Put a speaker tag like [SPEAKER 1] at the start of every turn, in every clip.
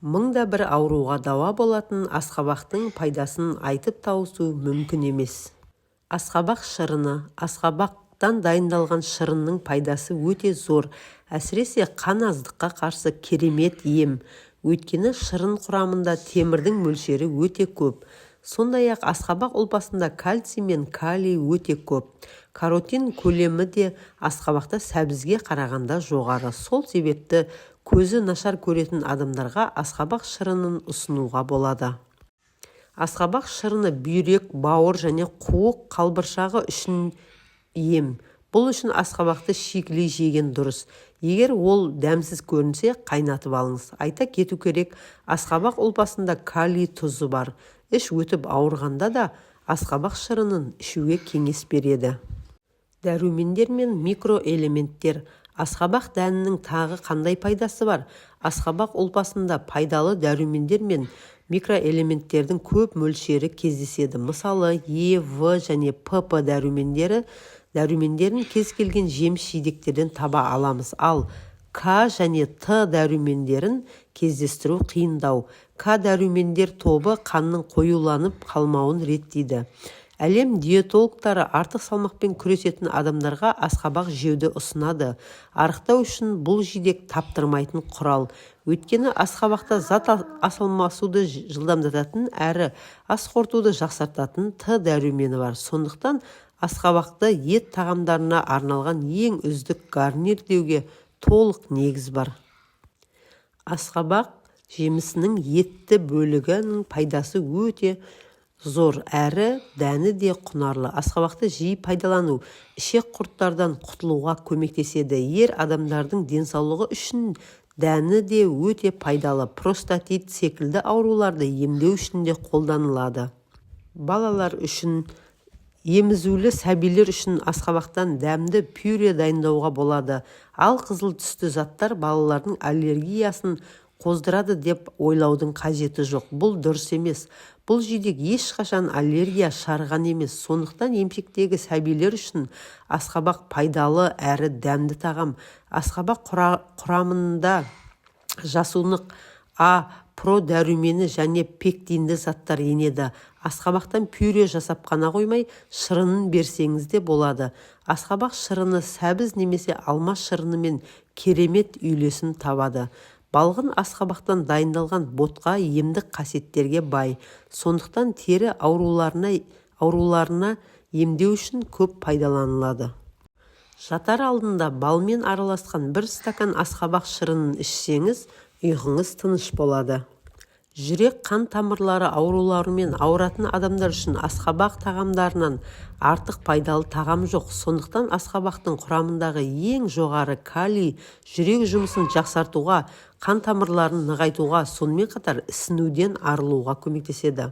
[SPEAKER 1] Мыңда бір ауруға дауа болатын асқабақтың пайдасын айтып тауысу мүмкін емес. Асқабақ шырыны. Асқабақтан дайындалған шырынның пайдасы өте зор. Әсіресе қан аздыққа қарсы керемет ем. Өйткені шырын құрамында темірдің мөлшері өте көп. Сондай-ақ асқабақ ұлпасында кальций мен калий өте көп. Каротин көлемі де асқабақта сәбізге қарағанда жоғары. Сол себепті көзі нашар көретін адамдарға асқабақ шырынын ұсынуға болады. Асқабақ шырыны бүйрек, бауыр және қуық қалбыршағы үшін ем. Бұл үшін асқабақты шикілей жеген дұрыс. Егер ол дәмсіз көрінсе, қайнатып алыңыз. Айта кету керек, асқабақ ұлпасында калий тұзы бар. Іш өтіп ауырғанда да асқабақ шырынын ішуге кеңес береді. Дәрумендер мен микроэлементтер. Асқабақ дәнінің тағы қандай пайдасы бар? Асқабақ ұлпасында пайдалы дәрумендер мен микроэлементтердің көп мөлшері кездеседі. Мысалы, Е, В және ПП дәрумендерін кез келген жеміс-жидектерден таба аламыз. Ал К және Т дәрумендерін кездестіру қиындау. К дәрумендер тобы қанның қоюланып қалмауын реттейді. Әлем диетологтары артық салмақпен күресетін адамдарға асқабақ жеуді ұсынады. Арықтау үшін бұл жидек таптырмайтын құрал. Өйткені асқабақта зат алмасуды жылдамдататын әрі ас қорытуды жақсартатын Т дәрумені бар. Сондықтан асқабақты ет тағамдарына арналған ең үздік гарнир деуге толық негіз бар. Асқабақ жемісінің етті бөлігінің пайдасы өте зор әрі дәні де құнарлы. Асқабақты жиі пайдалану ішек құрттардан құтылуға көмектеседі. Ер адамдардың денсаулығы үшін дәні де өте пайдалы. Простатит секілді ауруларды емдеу үшін де қолданылады. Балалар үшін, емізулі сәбилер үшін асқабақтан дәмді пюре дайындауға болады. Ал қызыл түсті заттар балалардың аллергиясын қоздырады деп ойлаудың қажеті жоқ. Бұл дұрыс емес. Бұл жидек ешқашан аллергия шығарған емес. Сондықтан емшектегі сәбилер үшін асқабақ пайдалы әрі дәмді тағам. Асқабақ құрамында жасуынық А, про дәрумені және пектинді заттар енеді. Асқабақтан пюре жасап қана қоймай, шырынын берсеңіз де болады. Асқабақ шырыны сәбіз немесе алма шырынымен керемет үйлесім табады. Балғын асқабақтан дайындалған ботқа емдік қасиеттерге бай. Сондықтан тері ауруларына емдеу үшін көп пайдаланылады. Жатар алдында балмен араласқан бір стакан асқабақ шырынын ішсеңіз, ұйқыңыз тыныш болады. Жүрек қан тамырлары ауруларымен ауыратын адамдар үшін асқабақ тағамдарынан артық пайдалы тағам жоқ. Сондықтан асқабақтың құрамындағы ең жоғары калий жүрек жұмысын жақсартуға, қан тамырларын нығайтуға, сонымен қатар ісінуден арылуға көмектеседі.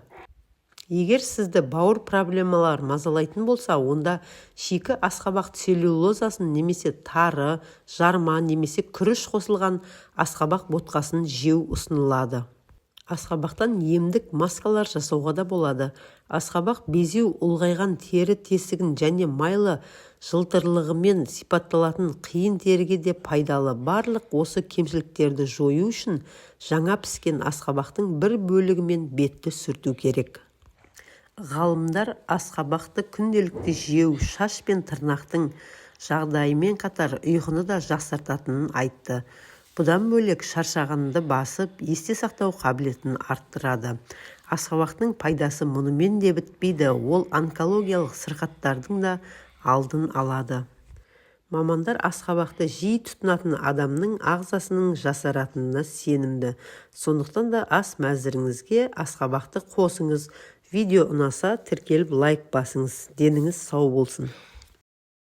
[SPEAKER 1] Егер сізді бауыр проблемалар мазалайтын болса, онда шикі асқабақ целлюлозасын немесе тары, жарма немесе күріш қосылған асқабақ ботқасын жеу ұсынылады. Асқабақтан емдік маскалар жасауға да болады. Асқабақ безеу, ұлғайған тері тесігін және майлы жылтырлығымен сипатталатын қиын теріге де пайдалы. Барлық осы кемшіліктерді жою үшін жаңа піскен асқабақтың бір бөлігімен бетті сүрту керек. Ғалымдар асқабақты күнделікті жеу шаш пен тырнақтың жағдайымен қатар ұйқыны да жақсартатынын айтты. Бұдан бөлек шаршағанды басып, есте сақтау қабілетін арттырады. Асқабақтың пайдасы мұнымен де бітпейді, ол онкологиялық сырқаттардың да алдын алады. Мамандар асқабақты жиі тұтынатын адамның ағзасының жасаратынына сенімді. Сондықтан да ас мәзіріңізге асқабақты қосыңыз. Видео ұнаса тіркеліп лайк басыңыз. Деніңіз сау болсын.